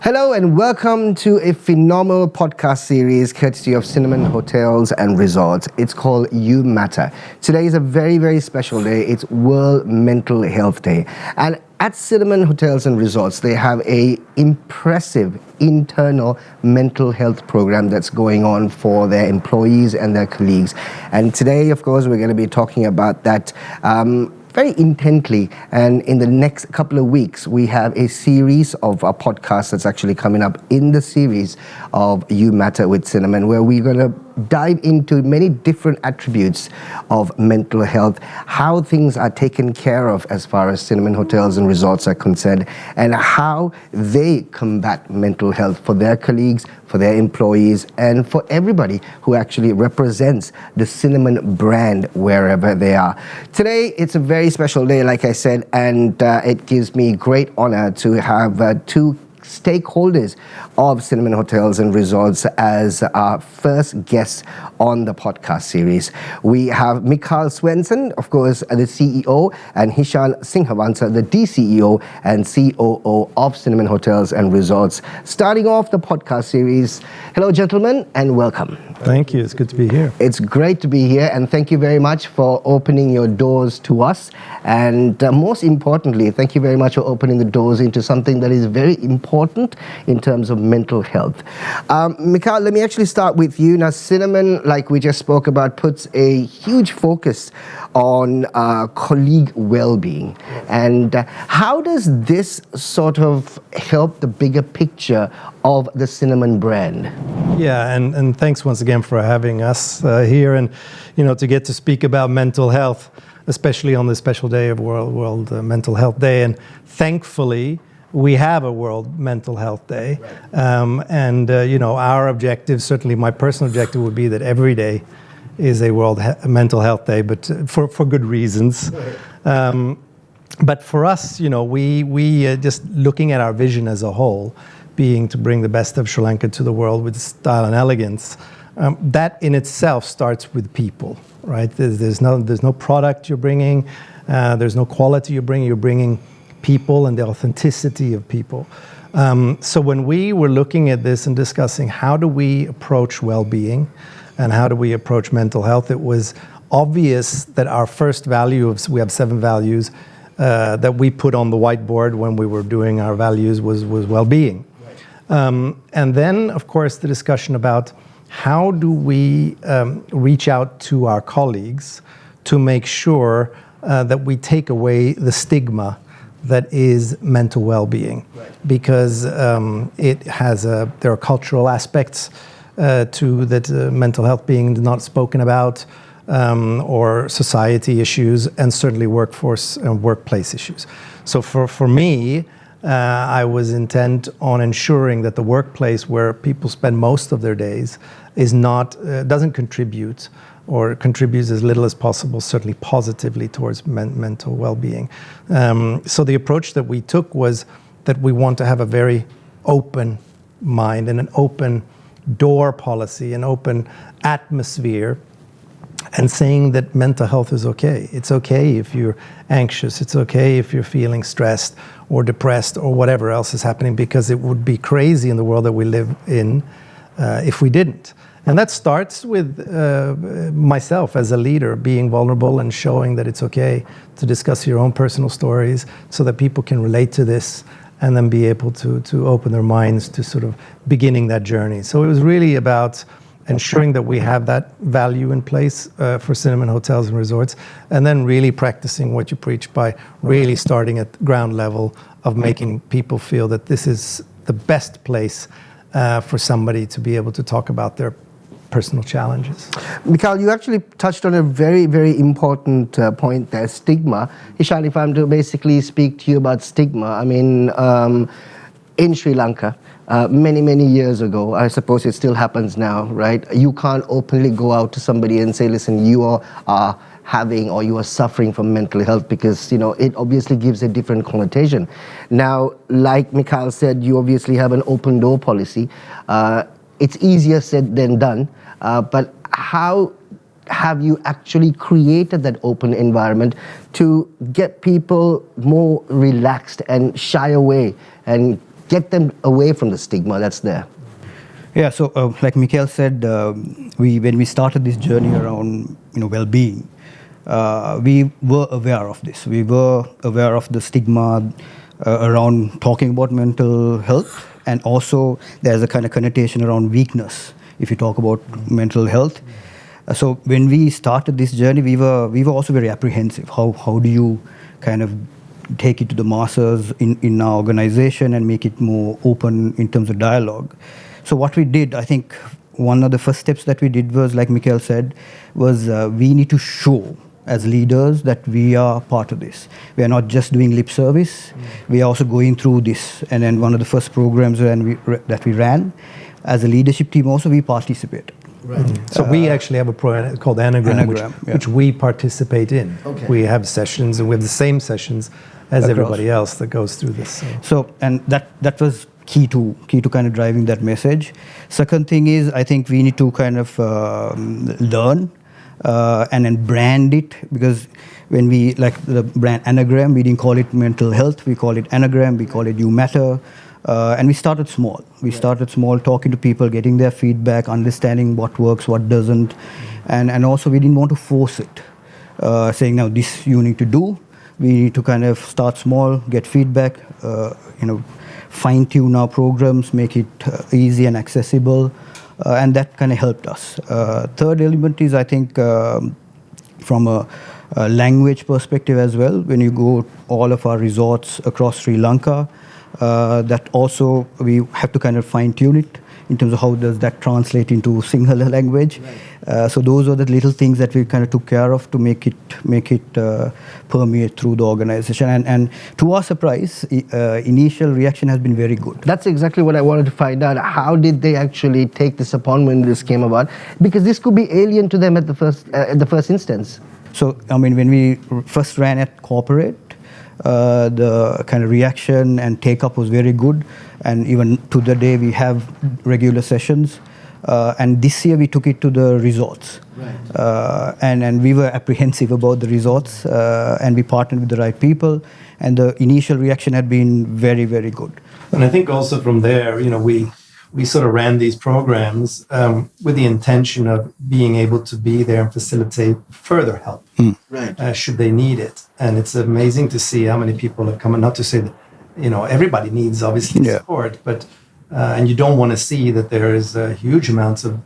Hello and welcome to a phenomenal podcast series courtesy of Cinnamon Hotels and Resorts. It's called You Matter. Today is a very, very special day. It's World Mental Health Day. And at Cinnamon Hotels and Resorts, they have a impressive internal mental health program that's going on for their employees and their colleagues. And today, of course, we're going to be talking about that very intently, and in the next couple of weeks we have a series of podcasts that's actually coming up in the series of You Matter with Cinnamon, where we're going to dive into many different attributes of mental health, how things are taken care of as far as Cinnamon Hotels and Resorts are concerned, and how they combat mental health for their colleagues, for their employees, and for everybody who actually represents the Cinnamon brand wherever they are. Today, it's a very special day, like I said, and it gives me great honor to have two stakeholders of Cinnamon Hotels and Resorts as our first guests on the podcast series. We have Mikael Svensson, of course, the CEO, and Hishan Singhawansa, the DCEO and COO of Cinnamon Hotels and Resorts. Starting off the podcast series, hello gentlemen and welcome. Thank you, it's good to be here. It's great to be here, and thank you very much for opening your doors to us, and most importantly, thank you very much for opening the doors into something that is very important in terms of mental health. Mikael, let me actually start with you. Now, Cinnamon, like we just spoke about, puts a huge focus on colleague well-being. And how does this sort of help the bigger picture of the Cinnamon brand? Yeah, and thanks once again for having us here, and to get to speak about mental health, especially on this special day of World Mental Health Day. And thankfully, we have a World Mental Health Day. Right. Our objective, certainly my personal objective, would be that every day is a World Mental Health Day, but for good reasons. Right. But for us, we just looking at our vision as a whole, being to bring the best of Sri Lanka to the world with style and elegance, that in itself starts with people, right? There's no product you're bringing, there's no quality you're bringing people and the authenticity of people. So when we were looking at this and discussing how do we approach well-being and how do we approach mental health, it was obvious that our first value, we have 7 values that we put on the whiteboard when we were doing our values, was well-being. And then, of course, the discussion about how do we reach out to our colleagues to make sure that we take away the stigma that is mental well-being. Right. Because there are cultural aspects to that mental health being not spoken about, or society issues, and certainly workforce and workplace issues. So for me, I was intent on ensuring that the workplace where people spend most of their days doesn't contribute, or contributes as little as possible, certainly positively, towards mental well-being. So the approach that we took was that we want to have a very open mind and an open door policy, an open atmosphere, and saying that mental health is okay. It's okay if you're anxious. It's okay if you're feeling stressed or depressed or whatever else is happening, because it would be crazy in the world that we live in if we didn't. And that starts with myself as a leader being vulnerable and showing that it's okay to discuss your own personal stories so that people can relate to this and then be able to open their minds to sort of beginning that journey. So it was really about ensuring that we have that value in place for Cinnamon Hotels and Resorts, and then really practicing what you preach by really starting at ground level of making people feel that this is the best place for somebody to be able to talk about their personal challenges. Mikael, you actually touched on a very, very important point there, stigma. Hishan, if I'm to basically speak to you about stigma, I mean, in Sri Lanka, many years ago, I suppose it still happens now, right? You can't openly go out to somebody and say, listen, you are having or you are suffering from mental health, because it obviously gives a different connotation. Now, like Mikael said, you obviously have an open door policy. It's easier said than done, but how have you actually created that open environment to get people more relaxed and shy away and get them away from the stigma that's there? Yeah, so like Mikael said, when we started this journey around well-being, we were aware of this. We were aware of the stigma around talking about mental health, and also there's a kind of connotation around weakness if you talk about mental health. So when we started this journey, we were also very apprehensive. How do you kind of take it to the masses in our organization and make it more open in terms of dialogue? So what we did, I think one of the first steps that we did was, like Mikael said, was we need to show as leaders that we are part of this. We are not just doing lip service. We are also going through this. And then one of the first programs that we ran, as a leadership team also, we participated. Right. So we actually have a program called Anagram, which we participate in. Okay. We have sessions, and we have the same sessions as everybody else that goes through this. So and that was key to kind of driving that message. Second thing is, I think we need to kind of learn and then brand it, because when we, like the brand Anagram, we didn't call it mental health, we call it Anagram, we call it You Matter. And we started small. We started small, talking to people, getting their feedback, understanding what works, what doesn't. And also we didn't want to force it, saying, now this you need to do. We need to kind of start small, get feedback, fine-tune our programs, make it easy and accessible. And that kind of helped us. Third element is, I think, from a language perspective as well, when you go all of our resorts across Sri Lanka, that also we have to kind of fine-tune it in terms of how does that translate into Sinhala language. Right. So those are the little things that we kind of took care of to make it permeate through the organization. And to our surprise, initial reaction has been very good. That's exactly what I wanted to find out. How did they actually take this upon when this came about? Because this could be alien to them at the first instance. So, I mean, when we first ran at corporate, the kind of reaction and take-up was very good. And even to the day, we have regular sessions. And this year, we took it to the resorts. Right. And we were apprehensive about the resorts. And we partnered with the right people. And the initial reaction had been very, very good. And I think also from there, we sort of ran these programs with the intention of being able to be there and facilitate further help, should they need it. And it's amazing to see how many people have come. And not to say that, everybody needs obviously support, but and you don't want to see that there is huge amounts of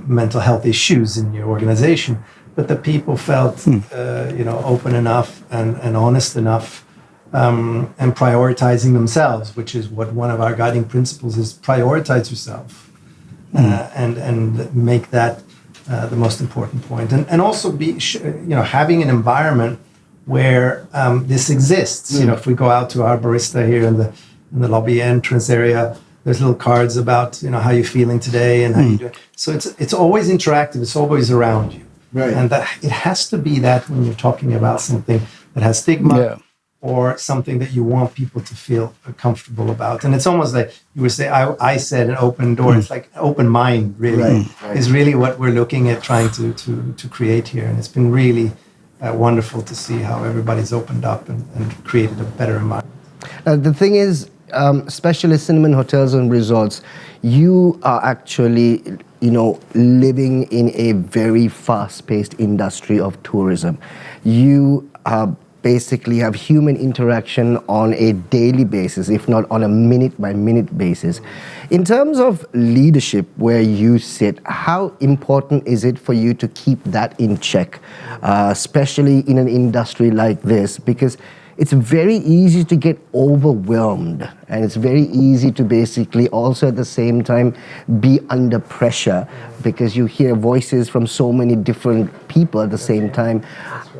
mental health issues in your organization, but the people felt, open enough and honest enough. And prioritizing themselves, which is what one of our guiding principles is: prioritize yourself, and make that the most important point. And also be, having an environment where this exists. If we go out to our barista here in the lobby entrance area, there's little cards about how you're feeling today and how you do. So it's always interactive. It's always around you, right? And that it has to be that when you're talking about something that has stigma. Yeah. Or something that you want people to feel comfortable about. And it's almost like you would say, I said an open door. It's like open mind, really, is really what we're looking at trying to create here. And it's been really wonderful to see how everybody's opened up and created a better environment. The thing is, especially Cinnamon Hotels and Resorts, you are actually, living in a very fast-paced industry of tourism. You basically have human interaction on a daily basis, if not on a minute-by-minute basis. In terms of leadership, where you sit, how important is it for you to keep that in check, especially in an industry like this? Because it's very easy to get overwhelmed, and it's very easy to basically also at the same time be under pressure because you hear voices from so many different people at the same time.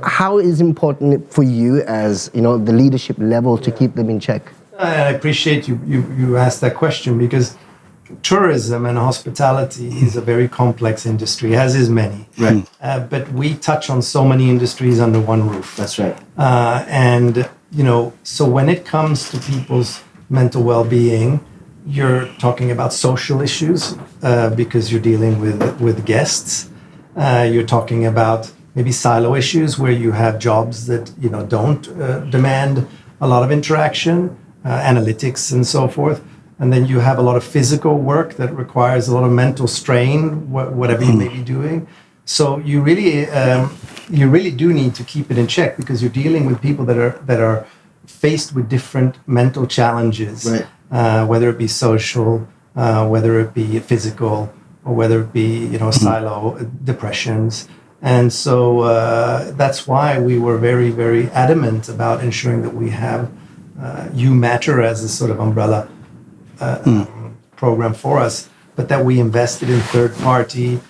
How is it important for you as the leadership level to keep them in check? I appreciate you asked that question, because tourism and hospitality is a very complex industry, as is many. Right. But we touch on so many industries under one roof. That's right. And so when it comes to people's mental well-being, you're talking about social issues because you're dealing with guests. You're talking about maybe silo issues where you have jobs that don't demand a lot of interaction. analytics and so forth. And then you have a lot of physical work that requires a lot of mental strain, whatever you may be doing. So you really do need to keep it in check, because you're dealing with people that are faced with different mental challenges, right. Whether it be social, whether it be physical, or whether it be silo depressions. And so that's why we were very, very adamant about ensuring that we have You Matter as a sort of umbrella program for us, but that we invested in third-party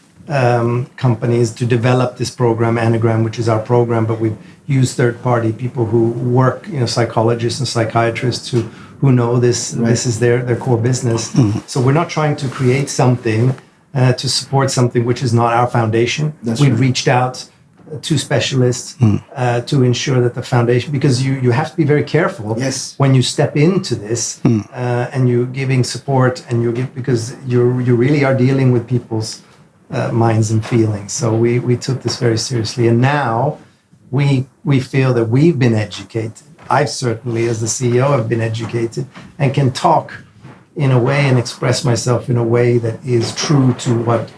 companies to develop this program, Anagram, which is our program, but we've used third-party people who work, psychologists and psychiatrists who know this. Right. This is their core business. So we're not trying to create something to support something which is not our foundation. We've reached out to specialists to ensure that the foundation, because you have to be very careful when you step into this and you're giving support, and because you really are dealing with people's minds and feelings. So we took this very seriously, and now we feel that we've been educated. I certainly, as the CEO, have been educated and can talk in a way and express myself in a way that is true to what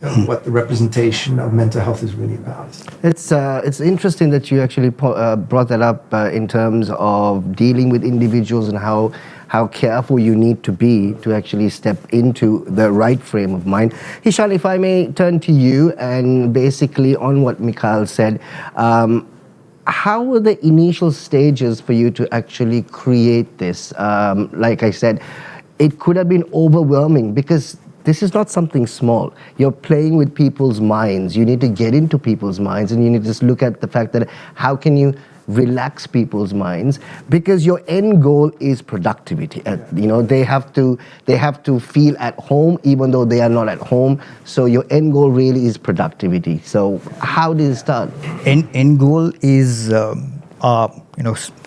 the representation of mental health is really about. It's interesting that you actually brought that up in terms of dealing with individuals and how careful you need to be to actually step into the right frame of mind. Hishan, if I may turn to you, and basically on what Mikael said, how were the initial stages for you to actually create this? Like I said, it could have been overwhelming, because this is not something small. You're playing with people's minds. You need to get into people's minds, and you need to just look at the fact that how can you relax people's minds, because your end goal is productivity. They have to feel at home even though they are not at home. So your end goal really is productivity. So how did it start? End goal is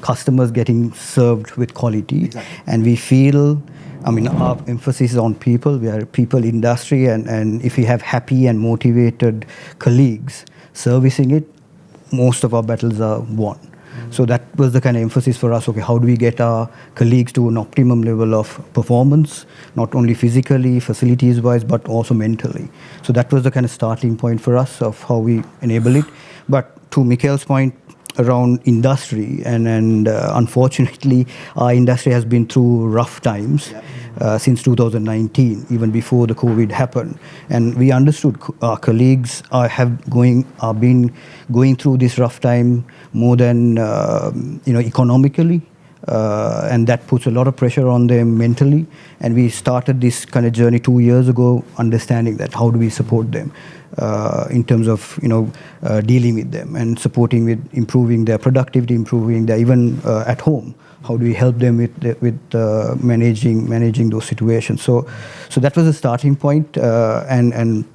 customers getting served with quality, and we feel. Our emphasis is on people. We are a people industry, and if we have happy and motivated colleagues servicing it, most of our battles are won. So that was the kind of emphasis for us. Okay, how do we get our colleagues to an optimum level of performance, not only physically, facilities-wise, but also mentally. So that was the kind of starting point for us of how we enable it. But to Mikael's point, around industry, and unfortunately our industry has been through rough times since 2019, even before the COVID happened, and we understood our colleagues are been going through this rough time more than economically, and that puts a lot of pressure on them mentally, and we started this kind of journey 2 years ago, understanding that how do we support them in terms of dealing with them and supporting with improving their productivity, improving their even at home. How do we help them with managing those situations? So that was a starting point, and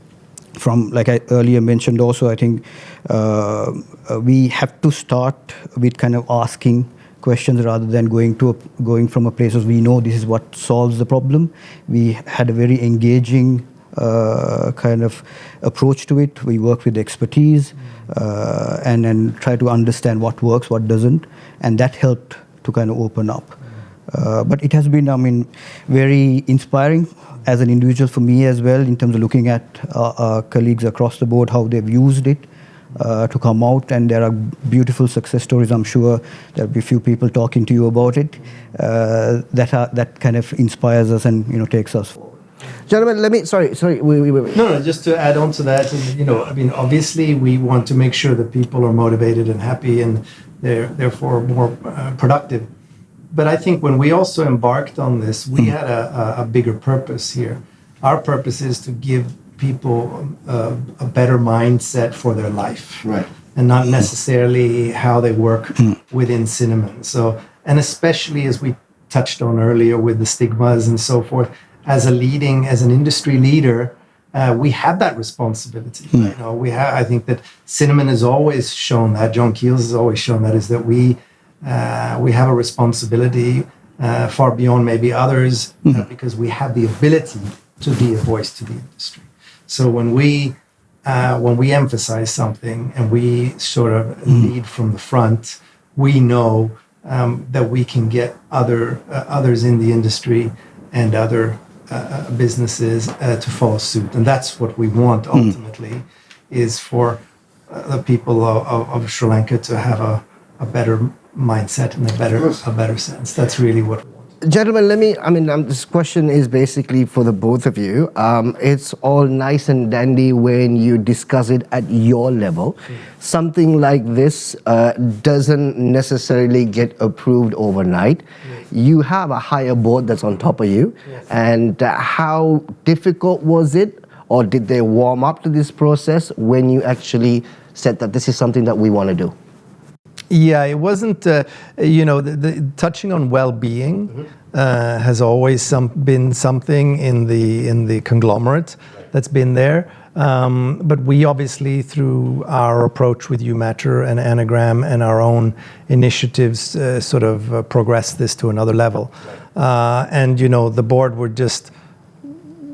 from, like I earlier mentioned also, I think we have to start with kind of asking questions rather than going from a place of we know this is what solves the problem. We had a very engaging kind of approach to it. We work with expertise and then try to understand what works, what doesn't, and that helped to kind of open up. But it has been, very inspiring as an individual for me as well, in terms of looking at our colleagues across the board, how they've used it to come out, and there are beautiful success stories. I'm sure there'll be a few people talking to you about it that kind of inspires us and takes us forward. Gentlemen, sorry. Wait. No, just to add on to that, obviously we want to make sure that people are motivated and happy, and they're therefore more productive. But I think when we also embarked on this, we had a bigger purpose here. Our purpose is to give people a better mindset for their life, right? And not necessarily how they work within Cinnamon. So, and especially as we touched on earlier with the stigmas and so forth, as an industry leader, we have that responsibility. I think that Cinnamon has always shown that. John Keels has always shown that, is that we have a responsibility far beyond maybe others, because we have the ability to be a voice to the industry. So when we emphasize something and we sort of lead from the front, we know that we can get others in the industry and other businesses to follow suit. And that's what we want ultimately, is for the people of Sri Lanka to have a better mindset and a better sense. That's really what we want. Gentlemen, this question is basically for the both of you. It's all nice and dandy when you discuss it at your level. Something like this doesn't necessarily get approved overnight. You have a higher board that's on top of you. And how difficult was it, or did they warm up to this process when you actually said that this is something that we want to do? Yeah, it wasn't, the touching on well-being has always been something in the conglomerate that's been there. But we obviously, through our approach with UMatter and Anagram and our own initiatives, progressed this to another level. And, the board were just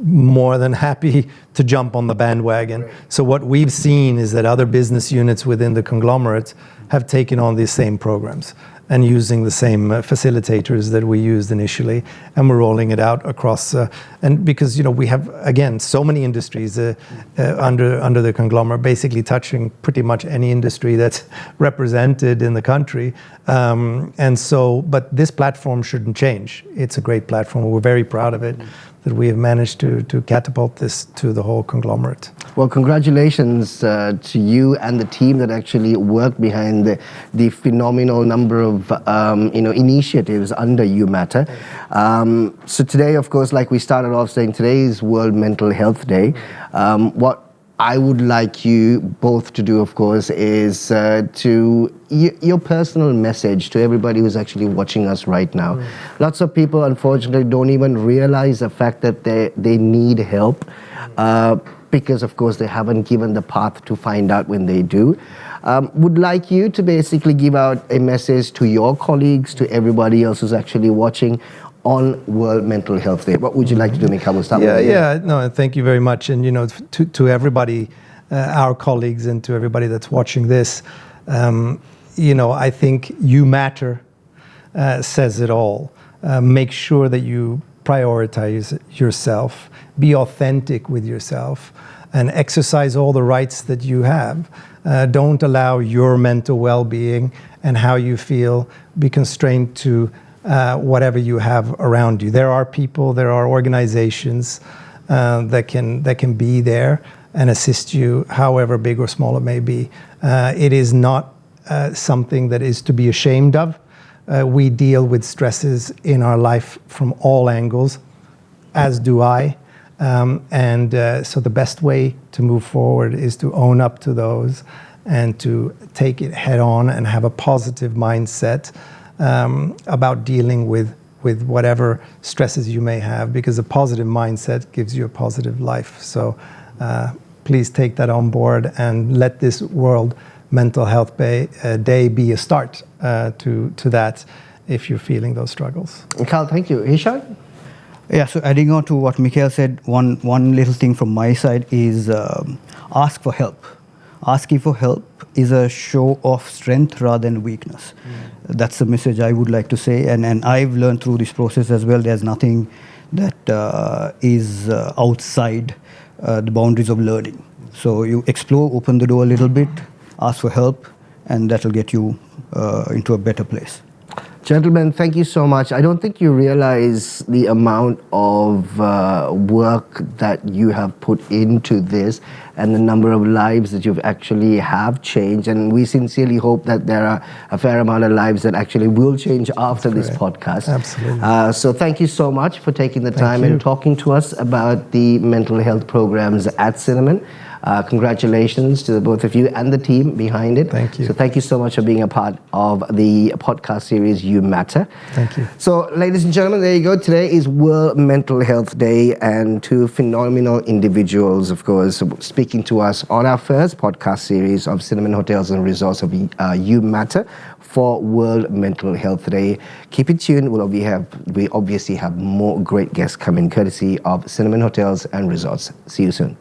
more than happy to jump on the bandwagon. Right. So what we've seen is that other business units within the conglomerate have taken on these same programs and using the same facilitators that we used initially, and we're rolling it out across. And because we have, again, so many industries under the conglomerate, basically touching pretty much any industry that's represented in the country. But this platform shouldn't change. It's a great platform. We're very proud of it, that we have managed to catapult this to the whole conglomerate. Well, congratulations to you and the team that actually worked behind the phenomenal number of initiatives under UMatter. So today, of course, like we started off saying, today is World Mental Health Day. What I would like you both to do, of course, is your personal message to everybody who's actually watching us right now. Lots of people, unfortunately, don't even realize the fact that they need help because, of course, they haven't given the path to find out when they do. Would like you to basically give out a message to your colleagues, to everybody else who's actually watching on World Mental Health Day. What would you like to do, Mikael? We'll start with you. No, thank you very much. And, to everybody, our colleagues, and to everybody that's watching this, I think UMatter says it all. Make sure that you prioritize yourself, be authentic with yourself, and exercise all the rights that you have. Don't allow your mental well-being and how you feel be constrained to whatever you have around you. There are people, there are organizations that can be there and assist you, however big or small it may be. It is not something that is to be ashamed of. We deal with stresses in our life from all angles, as do I. So the best way to move forward is to own up to those and to take it head on and have a positive mindset about dealing with whatever stresses you may have, because a positive mindset gives you a positive life. So please take that on board and let this World Mental Health Day be a start to that if you're feeling those struggles. Mikael, thank you. Hishan? Yeah, so adding on to what Mikael said, one little thing from my side is ask for help. Asking for help is a show of strength rather than weakness. That's the message I would like to say. And I've learned through this process as well, there's nothing that is outside the boundaries of learning. So you explore, open the door a little bit, ask for help, and that'll get you into a better place. Gentlemen, thank you so much. I don't think you realize the amount of work that you have put into this and the number of lives that you've actually have changed. And we sincerely hope that there are a fair amount of lives that actually will change after this podcast. Absolutely. So thank you so much for taking the time and talking to us about the mental health programs at Cinnamon. Congratulations to the both of you and the team behind it. Thank you. So thank you so much for being a part of the podcast series UMatter. Thank you. So ladies and gentlemen, there you go. Today is World Mental Health Day, and two phenomenal individuals, of course, speaking to us on our first podcast series of Cinnamon Hotels and Resorts of UMatter for World Mental Health Day. Keep it tuned. We obviously have more great guests coming courtesy of Cinnamon Hotels and Resorts. See you soon.